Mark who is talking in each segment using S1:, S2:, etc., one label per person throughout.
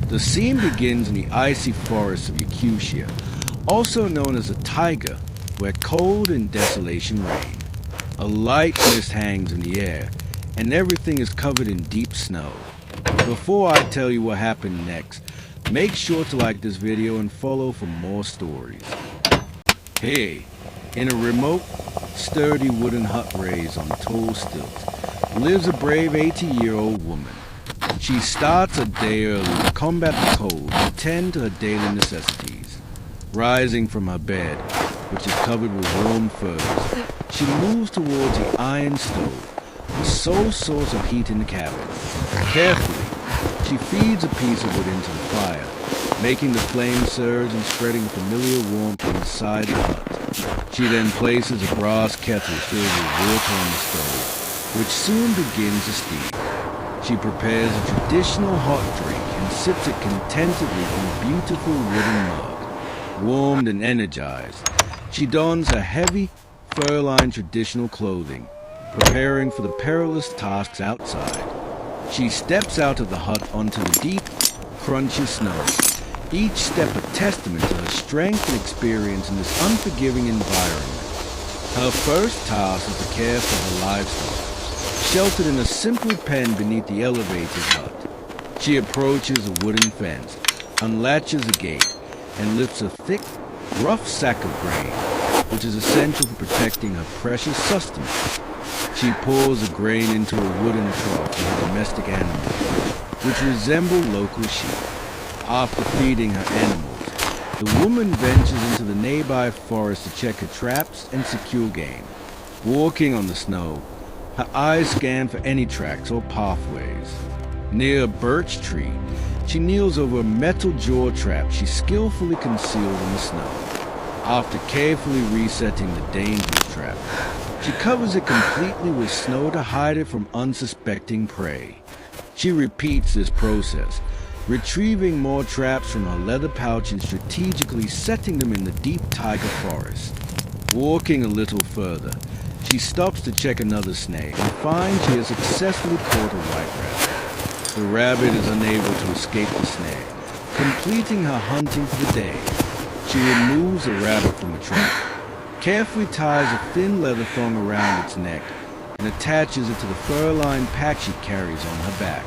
S1: The scene begins in the icy forests of Yakutia, also known as the Taiga, where cold and desolation reign. A light mist hangs in the air, and everything is covered in deep snow. Before I tell you what happened next, make sure to like this video and follow for more stories. Hey, in a remote, sturdy wooden hut raised on tall stilts, lives a brave 80-year-old woman. She starts her day early to combat the cold and tend to her daily necessities. Rising from her bed, which is covered with warm furs, she moves towards the iron stove, the sole source of heat in the cabin. Carefully, she feeds a piece of wood into the fire, making the flame surge and spreading familiar warmth inside the hut. She then places a brass kettle filled with water on the stove, which soon begins to steam. She prepares a traditional hot drink and sips it contentedly from a beautiful wooden mug. Warmed and energized, she dons her heavy, fur-lined traditional clothing, preparing for the perilous tasks outside. She steps out of the hut onto the deep, crunchy snow, each step a testament to her strength and experience in this unforgiving environment. Her first task is to care for her livestock, sheltered in a simple pen beneath the elevated hut. She approaches a wooden fence, unlatches a gate, and lifts a thick, rough sack of grain, which is essential for protecting her precious sustenance. She pours the grain into a wooden trough for her domestic animals, which resemble local sheep. After feeding her animals, the woman ventures into the nearby forest to check her traps and secure game. Walking on the snow, her eyes scan for any tracks or pathways. Near a birch tree, she kneels over a metal jaw trap she skillfully concealed in the snow. After carefully resetting the dangerous trap, she covers it completely with snow to hide it from unsuspecting prey. She repeats this process, retrieving more traps from her leather pouch and strategically setting them in the deep taiga forest. Walking a little further, she stops to check another snake and finds she has successfully caught a white rabbit. The rabbit is unable to escape the snare, completing her hunting for the day. She removes the rabbit from the trap, carefully ties a thin leather thong around its neck, and attaches it to the fur-lined pack she carries on her back.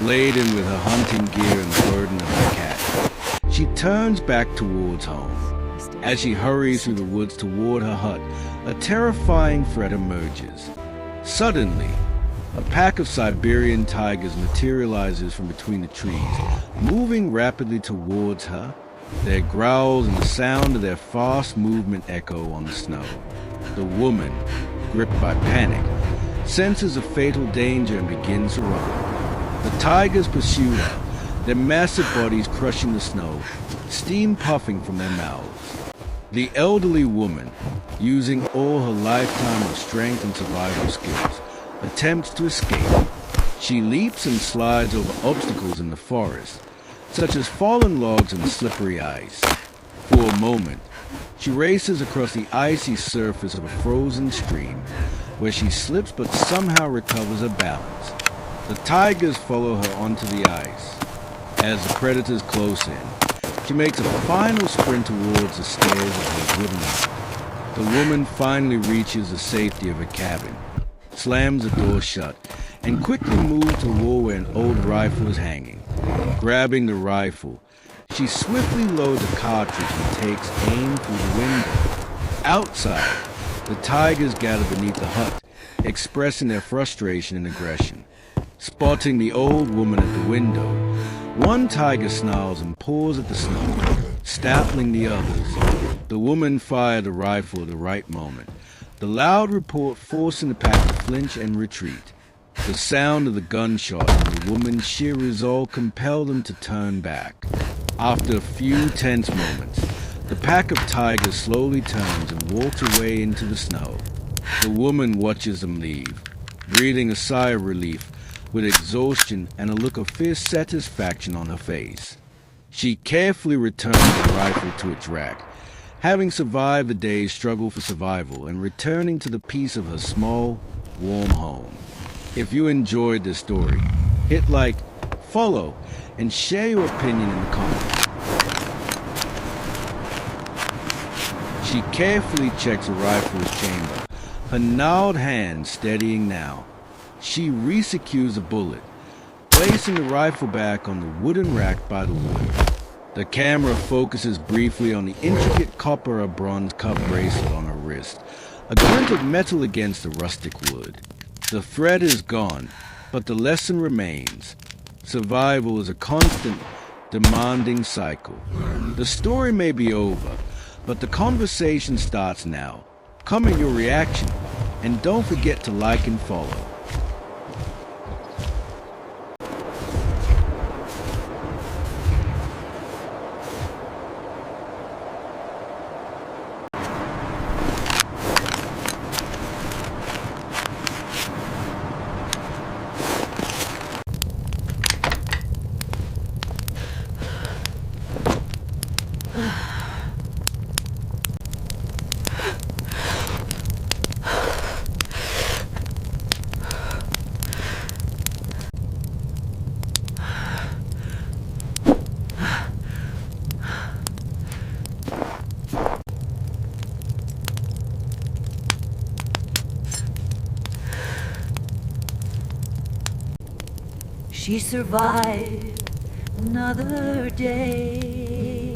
S1: Laden with her hunting gear and the burden of her cat, she turns back towards home. As she hurries through the woods toward her hut, a terrifying threat emerges. Suddenly, a pack of Siberian tigers materializes from between the trees, moving rapidly towards her. Their growls and the sound of their fast movement echo on the snow. The woman, gripped by panic, senses a fatal danger and begins to run. The tigers pursue her, their massive bodies crushing the snow, steam puffing from their mouths. The elderly woman, using all her lifetime of strength and survival skills, attempts to escape. She leaps and slides over obstacles in the forest, such as fallen logs and slippery ice. For a moment, she races across the icy surface of a frozen stream, where she slips but somehow recovers her balance. The tigers follow her onto the ice. As the predators close in, she makes a final sprint towards the stairs of her wooden hut. The woman finally reaches the safety of her cabin, slams the door shut, and quickly moves to a wall where an old rifle is hanging. Grabbing the rifle, she swiftly loads a cartridge and takes aim through the window. Outside, the tigers gather beneath the hut, expressing their frustration and aggression. Spotting the old woman at the window, one tiger snarls and paws at the snow, startling the others. The woman fired the rifle at the right moment, the loud report forcing the pack to flinch and retreat. The sound of the gunshot and the woman's sheer resolve compelled them to turn back. After a few tense moments, the pack of tigers slowly turns and walks away into the snow. The woman watches them leave, breathing a sigh of relief, with exhaustion and a look of fierce satisfaction on her face. She carefully returns the rifle to its rack, having survived the day's struggle for survival and returning to the peace of her small, warm home. If you enjoyed this story, hit like, Follow and share your opinion in the comments. She carefully checks the rifle's chamber, her gnarled hand steadying now. She resecures the bullet, placing the rifle back on the wooden rack by the wood. The camera focuses briefly on the intricate copper or bronze cuff bracelet on her wrist, a glint of metal against the rustic wood. The thread is gone, but the lesson remains. Survival is a constant, demanding cycle. The story may be over, but the conversation starts now. Comment your reaction, and don't forget to like and follow.
S2: She survived another day.